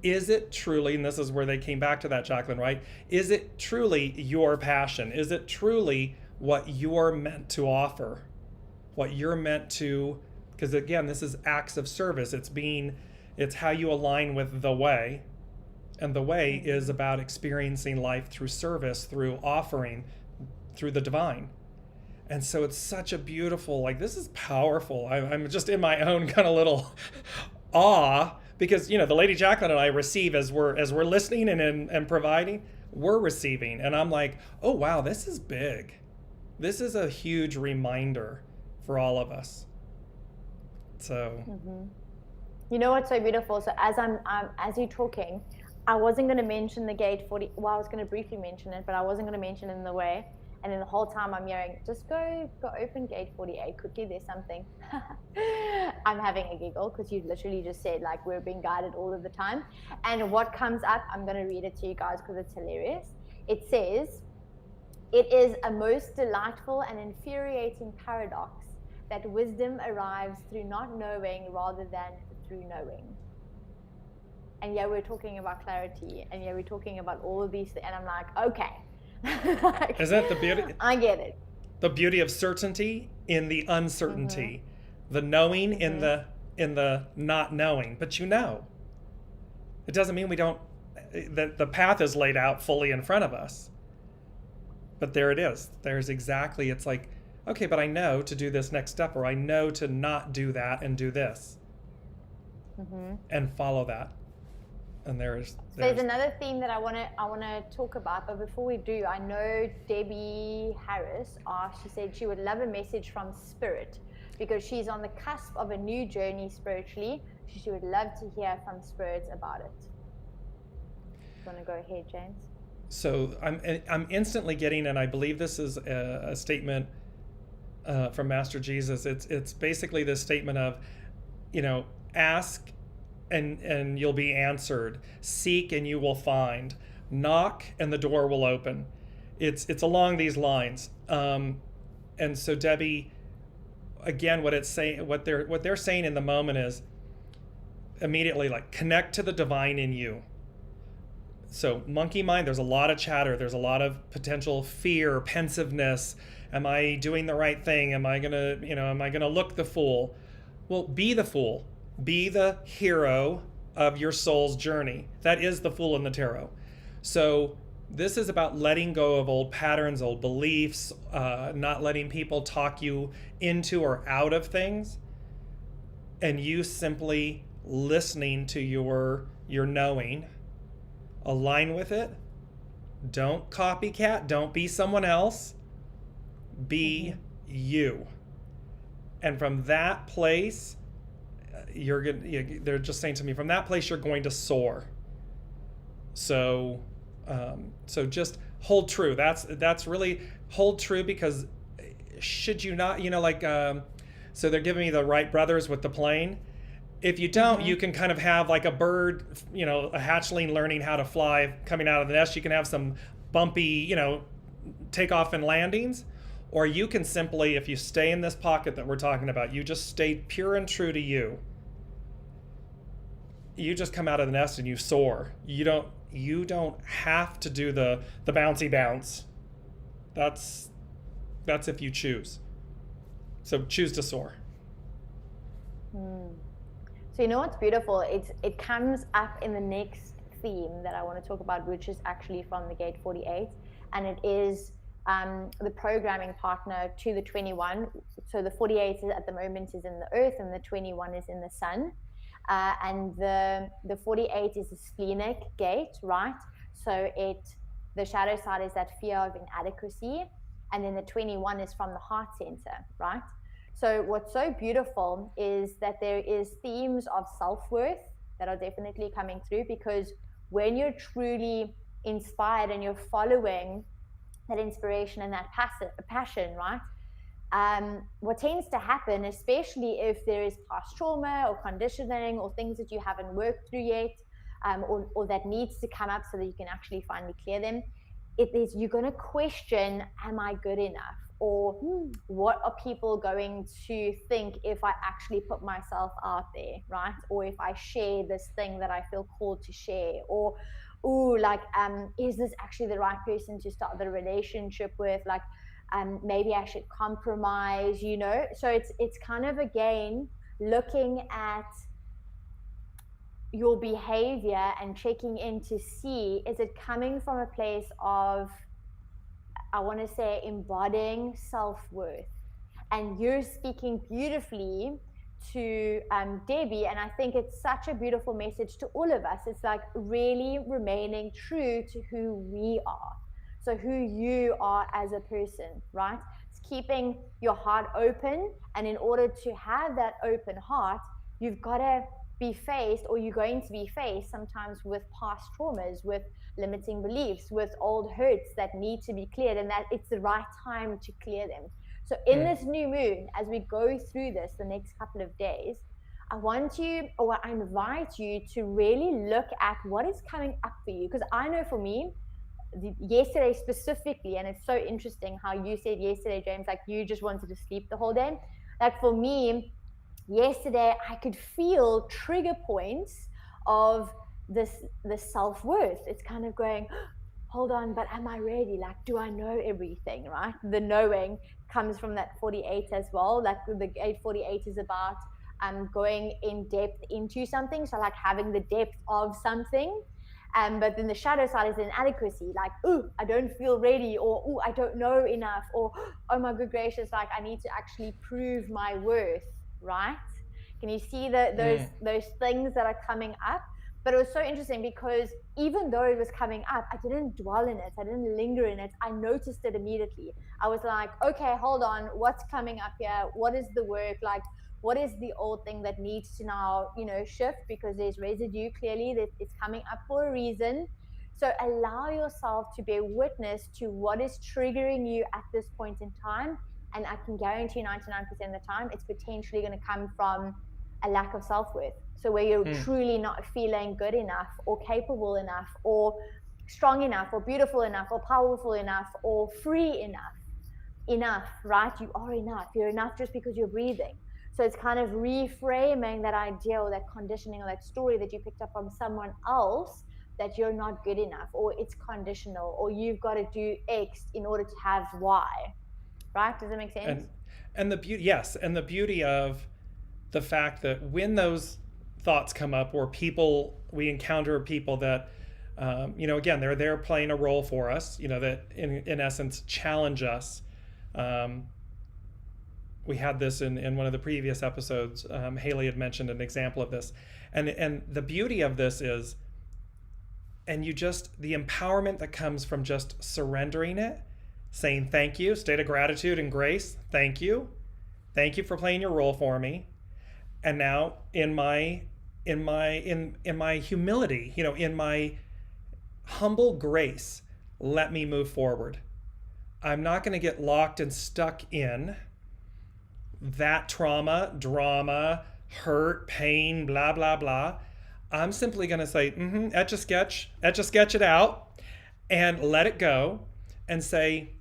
Is it truly, and this is where they came back to that, Jaclyn, right? Is it truly your passion? Is it truly what you're meant to offer? What you're meant to, because again, this is acts of service. It's how you align with the way. And the way is about experiencing life through service, through offering, through the divine. And so it's such a beautiful, like, this is powerful. I'm just in my own kind of little awe, because, the Lady Jaclyn and I receive as we're listening and providing, we're receiving. And I'm like, oh, wow, this is big. This is a huge reminder for all of us. So. Mm-hmm. You know what's so beautiful? So as you're talking, I wasn't going to mention the gate 40. Well, I was going to briefly mention it, but I wasn't going to mention it in the way. And then the whole time I'm hearing, just go open gate 48 quickly. There's something. I'm having a giggle because you literally just said, like, we're being guided all of the time. And what comes up, I'm going to read it to you guys because it's hilarious. It says, it is a most delightful and infuriating paradox that wisdom arrives through not knowing rather than through knowing. And yeah, we're talking about clarity, and yeah, we're talking about all of these things, and I'm like, okay. Like, is that the beauty? I get it. The beauty of certainty in the uncertainty, the knowing in the not knowing. But it doesn't mean we don't. That the path is laid out fully in front of us. But there it is. There's exactly. It's like, okay, but I know to do this next step, or I know to not do that and do this, and follow that. And there's another theme that I want to talk about, but before we do, I know Debbie Harris she said she would love a message from Spirit because she's on the cusp of a new journey spiritually. She would love to hear from Spirit about it. You want to go ahead, James? So I'm instantly getting, and I believe this is a statement from Master Jesus. It's basically this statement of, ask and you'll be answered. Seek and you will find. Knock and the door will open. It's along these lines. And so Debbie, again, what they're saying in the moment is immediately, like, connect to the divine in you. So monkey mind, there's a lot of chatter. There's a lot of potential fear, pensiveness. Am I doing the right thing? Am I gonna look the fool? Well, be the fool. Be the hero of your soul's journey. That is the Fool in the Tarot. So this is about letting go of old patterns, old beliefs, not letting people talk you into or out of things, and you simply listening to your knowing. Align with it. Don't copycat. Don't be someone else. Be you. And from that place, they're just saying to me, from that place, you're going to soar. So so just hold true. That's really hold true, because should you not, so they're giving me the Wright brothers with the plane. If you don't, you can kind of have like a bird, a hatchling learning how to fly coming out of the nest. You can have some bumpy, takeoff and landings. Or you can simply, if you stay in this pocket that we're talking about, you just stay pure and true to you. You just come out of the nest and you soar. You don't have to do the bouncy bounce. That's if you choose. So choose to soar. So you know what's beautiful? It comes up in the next theme that I want to talk about, which is actually from the Gate 48, and it is the programming partner to the 21. So the 48 is, at the moment, is in the Earth, and the 21 is in the Sun. And the 48 is a splenic gate, right? So the shadow side is that fear of inadequacy, and then the 21 is from the heart center, right? So what's so beautiful is that there is themes of self-worth that are definitely coming through, because when you're truly inspired and you're following that inspiration and that passion, right? What tends to happen, especially if there is past trauma or conditioning or things that you haven't worked through yet, or that needs to come up so that you can actually finally clear them, you're going to question, am I good enough? Or what are people going to think if I actually put myself out there, right? Or if I share this thing that I feel called to share? Or, is this actually the right person to start the relationship with? Maybe I should compromise, So it's kind of, again, looking at your behavior and checking in to see, is it coming from a place of, I want to say, embodying self-worth? And you're speaking beautifully to Debbie, and I think it's such a beautiful message to all of us. It's like really remaining true to who we are. So who you are as a person, right? It's keeping your heart open, and in order to have that open heart, you've got to be faced, or you're going to be faced sometimes with past traumas, with limiting beliefs, with old hurts that need to be cleared, and that it's the right time to clear them. So in this new moon, as we go through this the next couple of days, I invite you to really look at what is coming up for you. Because I know for me, yesterday specifically, and it's so interesting how you said yesterday, James, like you just wanted to sleep the whole day. Like for me, yesterday, I could feel trigger points of this self-worth. It's kind of going, hold on, but am I ready? Like, do I know everything, right? The knowing comes from that 48 as well. Like the 848 is about going in depth into something. So like having the depth of something. But then the shadow side is inadequacy. Like, ooh, I don't feel ready, or ooh, I don't know enough, or oh my good gracious, like I need to actually prove my worth, right? Can you see those things that are coming up? But it was so interesting because even though it was coming up, I didn't dwell in it. I didn't linger in it. I noticed it immediately. I was like, okay, hold on. What's coming up here? What is the work? Like, what is the old thing that needs to now, shift? Because there's residue clearly that it's coming up for a reason. So allow yourself to bear witness to what is triggering you at this point in time. And I can guarantee 99% of the time, it's potentially going to come from a lack of self-worth. So where you're truly not feeling good enough, or capable enough, or strong enough, or beautiful enough, or powerful enough, or free enough, right? You are enough. You're enough just because you're breathing. So it's kind of reframing that idea, or that conditioning, or that story that you picked up from someone else, that you're not good enough, or it's conditional, or you've got to do X in order to have Y. Right? Does it make sense? And the beauty, yes, and the beauty of the fact that when those thoughts come up, or we encounter people that, again, they're there playing a role for us, that in essence challenge us. We had this in one of the previous episodes. Haley had mentioned an example of this, and the beauty of this is, and the empowerment that comes from just surrendering it. Saying thank you, state of gratitude and grace. Thank you for playing your role for me. And now in my humility, in humble grace, let me move forward. I'm not going to get locked and stuck in that trauma, drama, hurt, pain, blah, blah, blah. I'm simply going to say, etch a sketch it out and let it go and say,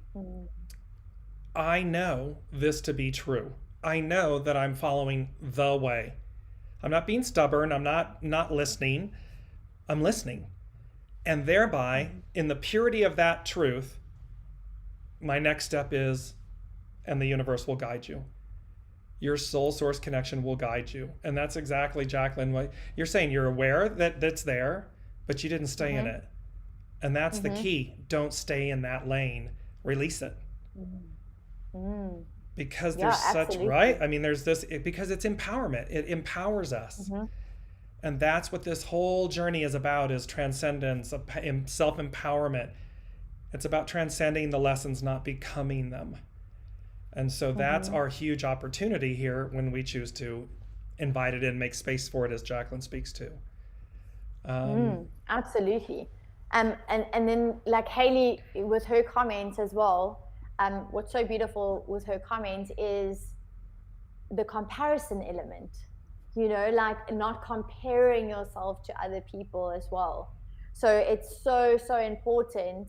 I know this to be true. I know that I'm following the way. I'm not being stubborn. I'm not listening. I'm listening. And thereby, in the purity of that truth, my next step is, and the universe will guide you. Your soul source connection will guide you. And that's exactly, Jaclyn, what you're saying. You're aware that that's there, but you didn't stay in it. And that's the key. Don't stay in that lane. Release it. Because there's such, right? I mean, there's this, because it's empowerment. It empowers us. And that's what this whole journey is about, is transcendence, self-empowerment. It's about transcending the lessons, not becoming them. And so that's our huge opportunity here when we choose to invite it in, make space for it, as Jaclyn speaks to. Absolutely. And then like Haley with her comments as well, what's so beautiful with her comments is the comparison element, you know, like not comparing yourself to other people as well. So it's so important,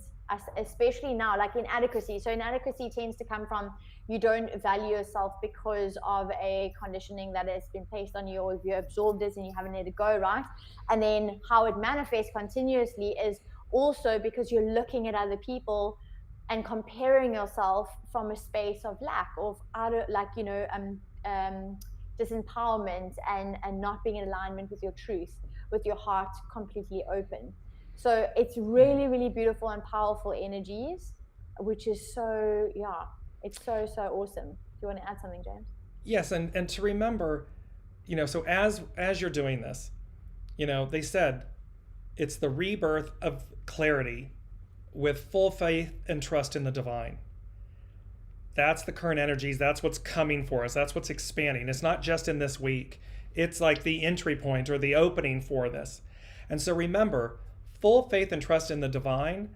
especially now, like inadequacy. So inadequacy tends to come from, you don't value yourself because of a conditioning that has been placed on you, or you absorbed it and you haven't let it go, right? And then how it manifests continuously is also because you're looking at other people and comparing yourself from a space of lack, of outer, like, you know, disempowerment and not being in alignment with your truth, with your heart completely open. So it's really, really beautiful and powerful energies, which is so, it's so awesome. Do you want to add something, James? Yes, and to remember, you know, so as you're doing this, you know, they said it's the rebirth of clarity with full faith and trust in the divine. That's the current energies. That's what's coming for us. That's what's expanding. It's not just in this week. It's like the entry point or the opening for this. And so remember, full faith and trust in the divine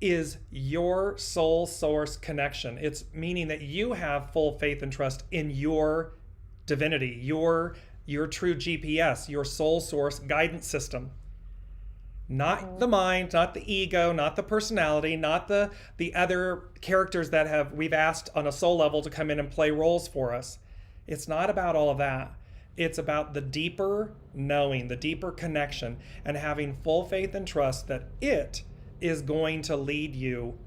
is your soul source connection. It's meaning that you have full faith and trust in your divinity, your true GPS, your soul source guidance system. Not the mind, not the ego, not the personality, not the other characters that we've asked on a soul level to come in and play roles for us. It's not about all of that. It's about the deeper knowing, the deeper connection, and having full faith and trust that it is going to lead you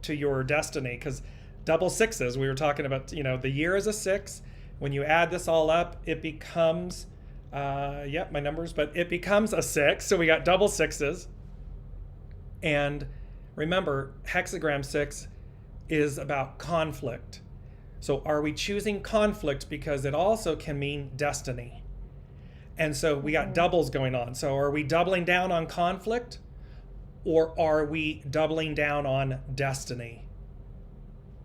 to your destiny. Because double sixes, we were talking about, you know, the year is a 6. When you add this all up, it becomes, my numbers, but it becomes a 6. So we got double sixes. And remember, hexagram 6 is about conflict. So are we choosing conflict because it also can mean destiny? And so we got doubles going on. So are we doubling down on conflict, or are we doubling down on destiny?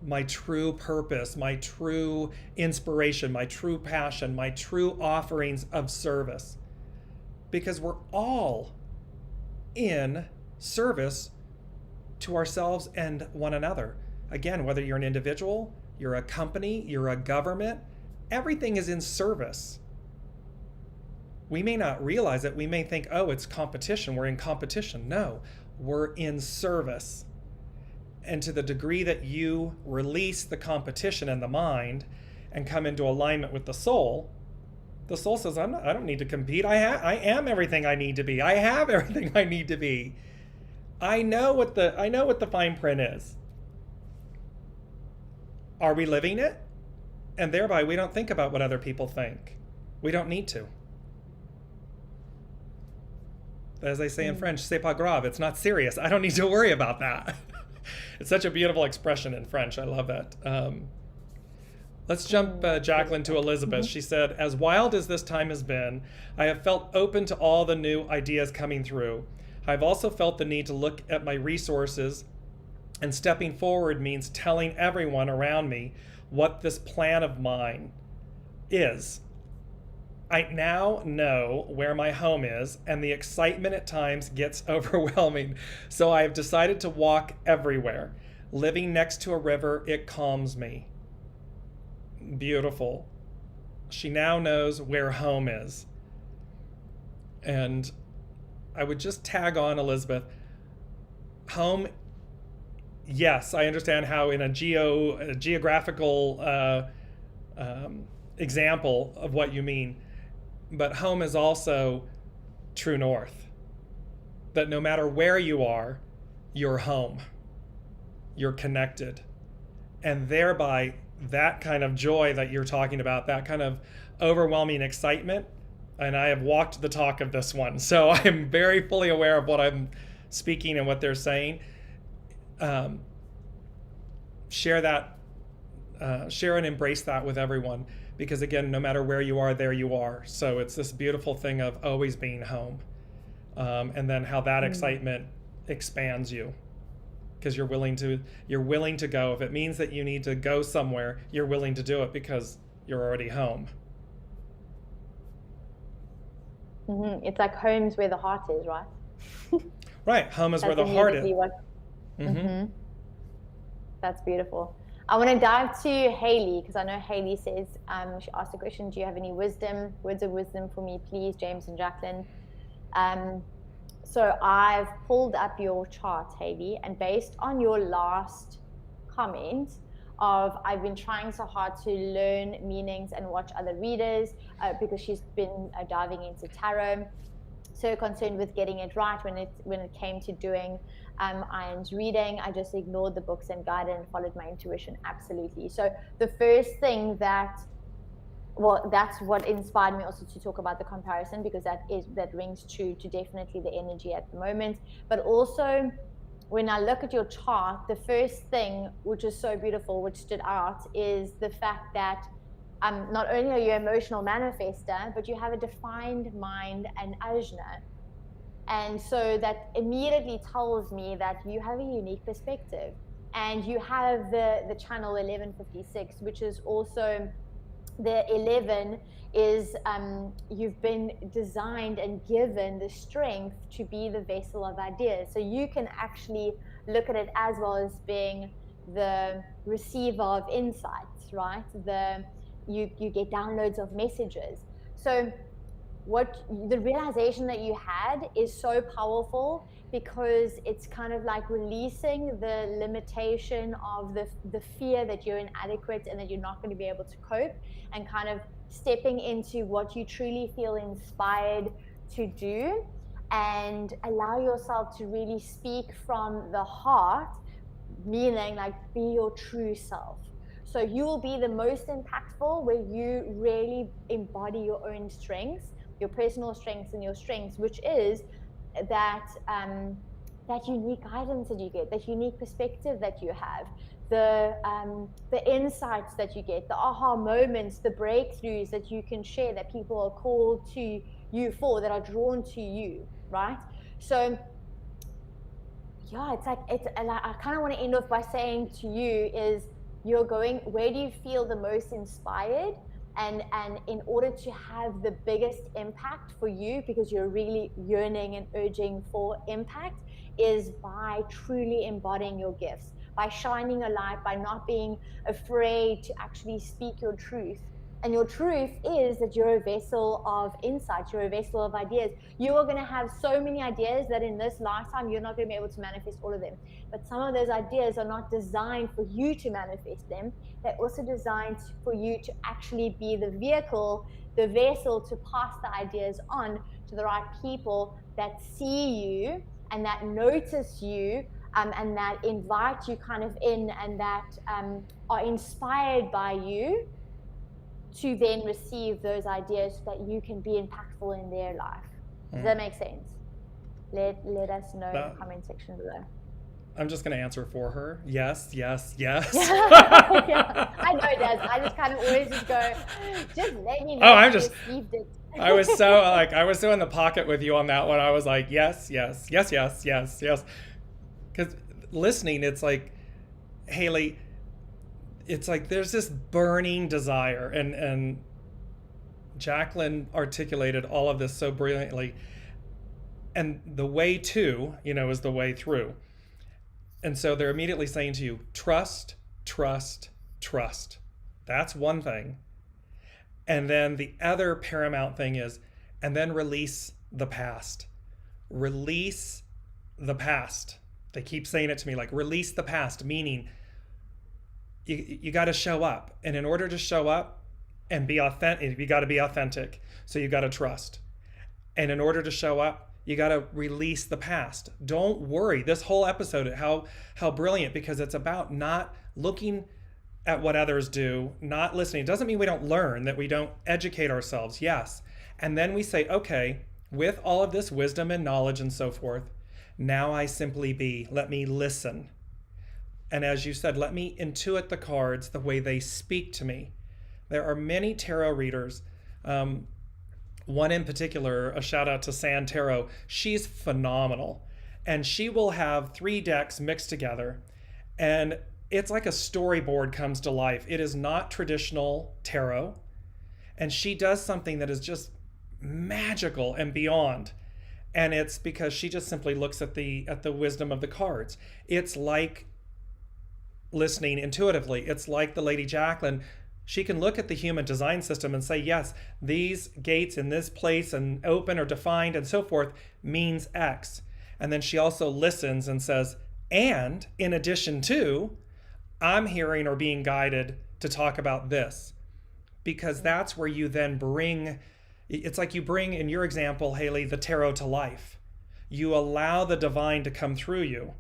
My true purpose, my true inspiration, my true passion, my true offerings of service. Because we're all in service to ourselves and one another. Again, whether you're an individual, you're a company, you're a government, everything is in service. We may not realize it. We may think, oh, it's competition. We're in competition. No, we're in service. And to the degree that you release the competition in the mind and come into alignment with the soul says, I don't need to compete. I am everything I need to be. I have everything I need to be. I know what the fine print is. Are we living it? And thereby we don't think about what other people think. We don't need to. As they say in French, c'est pas grave. It's not serious. I don't need to worry about that. It's such a beautiful expression in French. I love that. Let's jump, Jaclyn, to Elizabeth. She said, as wild as this time has been, I have felt open to all the new ideas coming through. I've also felt the need to look at my resources, and stepping forward means telling everyone around me what this plan of mine is. I now know where my home is, and the excitement at times gets overwhelming. So I have decided to walk everywhere. Living next to a river, it calms me. Beautiful. She now knows where home is. And I would just tag on, Elizabeth, home. Yes, I understand how in a geographical example of what you mean. But home is also true north. That no matter where you are, you're home. You're connected. And thereby, that kind of joy that you're talking about, that kind of overwhelming excitement, and I have walked the talk of this one, so I'm very fully aware of what I'm speaking and what they're saying. Share that, share and embrace that with everyone. Because again, no matter where you are, there you are. So it's this beautiful thing of always being home. And then how that excitement expands you. Because you're willing to go. If it means that you need to go somewhere, you're willing to do it because you're already home. Mm-hmm. It's like home's where the heart is, right? Right. Home is where the heart is. Mm-hmm. That's beautiful. I want to dive to Haley, because I know Haley says, she asked a question, do you have any words of wisdom for me, please, James and Jaclyn? So I've pulled up your chart, Haley, and based on your last comment of I've been trying so hard to learn meanings and watch other readers, because she's been diving into tarot, so concerned with getting it right when it came to doing Iron's reading, I just ignored the books and guided and followed my intuition. Absolutely. So the first thing that's what inspired me also to talk about the comparison, because that rings true to definitely the energy at the moment. But also when I look at your chart, the first thing, which is so beautiful, which stood out, is the fact that not only are you an emotional manifester, but you have a defined mind and ajna. And so that immediately tells me that you have a unique perspective. And you have the channel 1156, which is also the 11 is you've been designed and given the strength to be the vessel of ideas. So you can actually look at it as well as being the receiver of insights, right? You get downloads of messages. So what the realization that you had is so powerful, because it's kind of like releasing the limitation of the fear that you're inadequate and that you're not going to be able to cope, and kind of stepping into what you truly feel inspired to do, and allow yourself to really speak from the heart, meaning like be your true self. So you will be the most impactful where you really embody your own strengths, your personal strengths and your strengths, which is that unique guidance that you get, that unique perspective that you have, the insights that you get, the aha moments, the breakthroughs that you can share, that people are called to you for, that are drawn to you, right? So yeah, it's like I kind of want to end off by saying to you is, where do you feel the most inspired? And in order to have the biggest impact for you, because you're really yearning and urging for impact, is by truly embodying your gifts, by shining a light, by not being afraid to actually speak your truth. And your truth is that you're a vessel of insights, you're a vessel of ideas. You are going to have so many ideas that in this lifetime, you're not going to be able to manifest all of them. But some of those ideas are not designed for you to manifest them. They're also designed for you to actually be the vehicle, the vessel to pass the ideas on to the right people that see you and that notice you, and that invite you kind of in, and that are inspired by you, to then receive those ideas so that you can be impactful in their life. Does that make sense? Let us know in the comment section below. I'm just going to answer for her. Yes, yes, yes. Yeah, I know it does. I just kind of always just go, just let me know. I received it. I was so in the pocket with you on that one. I was like, yes, yes, yes, yes, yes, yes. Because listening, it's like, Haley, it's like there's this burning desire, and Jaclyn articulated all of this so brilliantly. And the way to, is the way through. And so they're immediately saying to you, trust, trust, trust. That's one thing. And then the other paramount thing is, and then release the past. Release the past. They keep saying it to me, like, release the past, meaning you got to show up. And in order to show up and be authentic, you got to be authentic. So you got to trust. And in order to show up, you got to release the past. Don't worry. This whole episode, how brilliant, because it's about not looking at what others do, not listening. It doesn't mean we don't learn, that we don't educate ourselves. Yes. And then we say, okay, with all of this wisdom and knowledge and so forth, now I simply be. Let me listen. And as you said, let me intuit the cards the way they speak to me. There are many tarot readers. One in particular, a shout out to San Tarot. She's phenomenal. And she will have 3 decks mixed together. And it's like a storyboard comes to life. It is not traditional tarot. And she does something that is just magical and beyond. And it's because she just simply looks at the wisdom of the cards. It's like listening intuitively. It's like the Lady Jaclyn. She can look at the human design system and say, yes, these gates in this place and open or defined and so forth means X. And then she also listens and says, and in addition to, I'm hearing or being guided to talk about this. Because that's where you then bring, it's like you bring, in your example, Haley, the tarot to life. You allow the divine to come through you.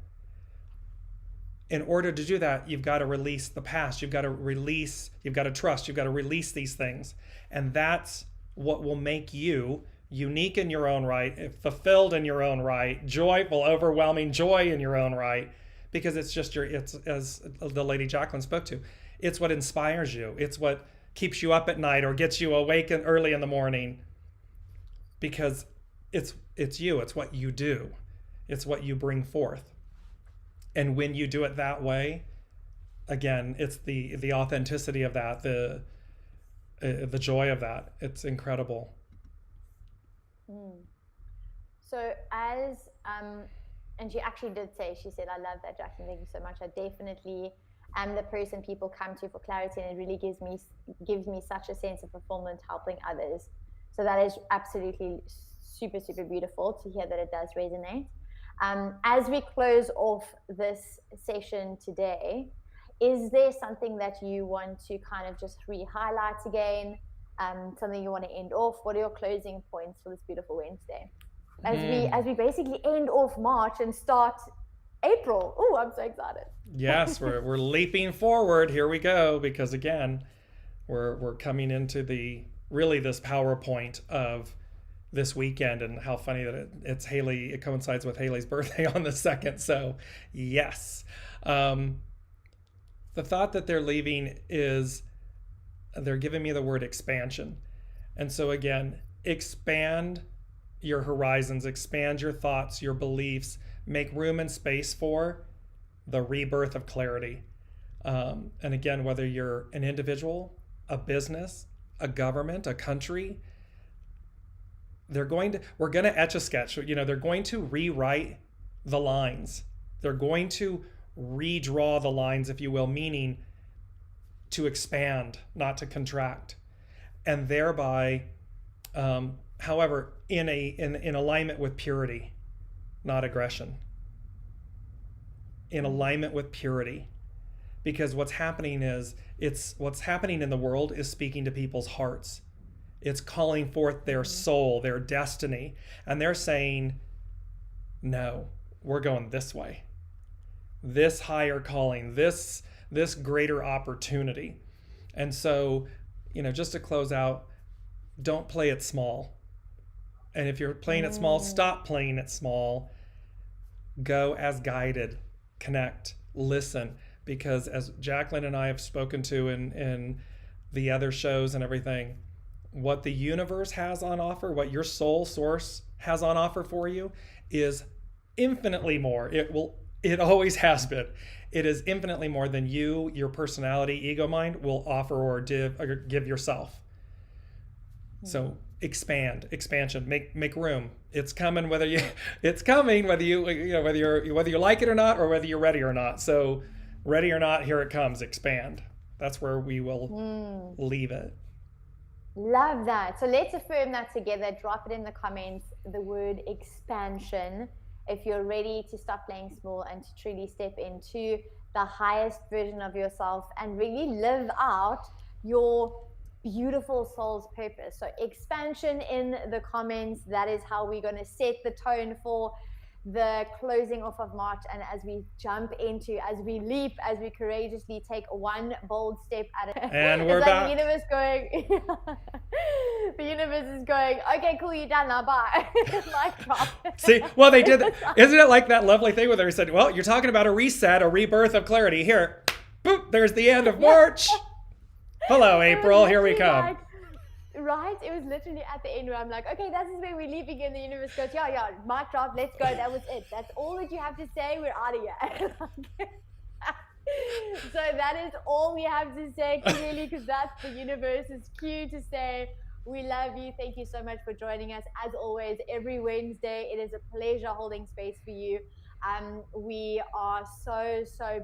In order to do that, you've got to release the past. You've got to release, you've got to trust, you've got to release these things. And that's what will make you unique in your own right, fulfilled in your own right, joyful, overwhelming joy in your own right, because it's just it's as the Lady Jaclyn spoke to, it's what inspires you. It's what keeps you up at night or gets you awake early in the morning, because it's you, it's what you do. It's what you bring forth. And when you do it that way, again, it's the authenticity of that, the joy of that. It's incredible. So as, and she actually did say, she said, I love that, Jaclyn, thank you so much. I definitely am the person people come to for clarity, and it really gives me such a sense of fulfillment helping others. So that is absolutely super, super beautiful to hear that it does resonate. As we close off this session today, is there something that you want to kind of just re-highlight again? Something you want to end off? What are your closing points for this beautiful Wednesday? As we basically end off March and start April. Oh, I'm so excited. Yes, we're leaping forward. Here we go, because again, we're coming into this PowerPoint of this weekend, and how funny that it's Haley. It coincides with Haley's birthday on the 2nd. So yes, the thought that they're leaving is they're giving me the word expansion. And so again, expand your horizons, expand your thoughts, your beliefs, make room and space for the rebirth of clarity. And again, whether you're an individual, a business, a government, a country, we're going to etch a sketch. They're going to rewrite the lines. They're going to redraw the lines, if you will, meaning to expand, not to contract. And thereby, however, in alignment with purity, not aggression. In alignment with purity. Because what's happening in the world is speaking to people's hearts. It's calling forth their soul, their destiny. And they're saying, no, we're going this way. This higher calling, this greater opportunity. And so, just to close out, don't play it small. And if you're playing it small, stop playing it small. Go as guided, connect, listen. Because as Jaclyn and I have spoken to in the other shows and everything, what the universe has on offer, what your soul source has on offer for you is infinitely more. It always has been. It is infinitely more than your personality, ego mind will offer or give yourself. So expansion, make room. It's coming it's coming whether whether you like it or not, or whether you're ready or not. So ready or not, here it comes, expand. That's where we will leave it. Love that. So let's affirm that together. Drop it in the comments, the word expansion, if you're ready to stop playing small and to truly step into the highest version of yourself and really live out your beautiful soul's purpose. So expansion in the comments. That is how we're going to set the tone for the closing off of March, and as we jump into, as we leap, as we courageously take one bold step at a time. And we're back. The universe going, the universe is going, okay, cool, you're done now, bye. Mic drop. See, well, they did that. Isn't it like that lovely thing where they said, well, you're talking about a reset, a rebirth of clarity. Here, boop, there's the end of March. Hello, April, here we come. Like, right? It was literally at the end where I'm like, okay, this is where we're leaving, and the universe goes, yeah, mic drop, let's go. That was it. That's all that you have to say. We're out of here. So that is all we have to say, clearly, because that's the universe's cue to say, we love you. Thank you so much for joining us. As always, every Wednesday, it is a pleasure holding space for you. We are so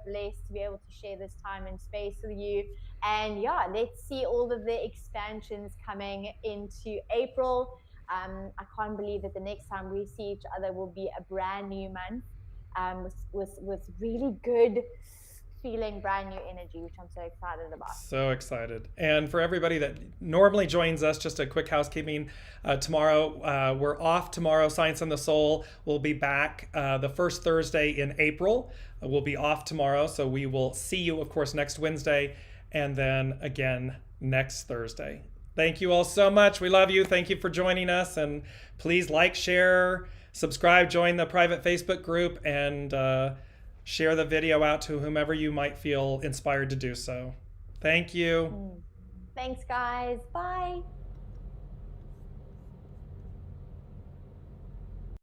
blessed to be able to share this time and space with you. And yeah, let's see all of the expansions coming into April. I can't believe that the next time we see each other will be a brand new month with really good feeling, brand new energy, which I'm so excited about. So excited. And for everybody that normally joins us, just a quick housekeeping. Tomorrow, we're off tomorrow. Science and the Soul will be back the first Thursday in April. We'll be off tomorrow. So we will see you, of course, next Wednesday, and then again next Thursday. Thank you all so much. We love you. Thank you for joining us. And please like, share, subscribe, join the private Facebook group, and share the video out to whomever you might feel inspired to do so. Thank you. Thanks, guys. Bye.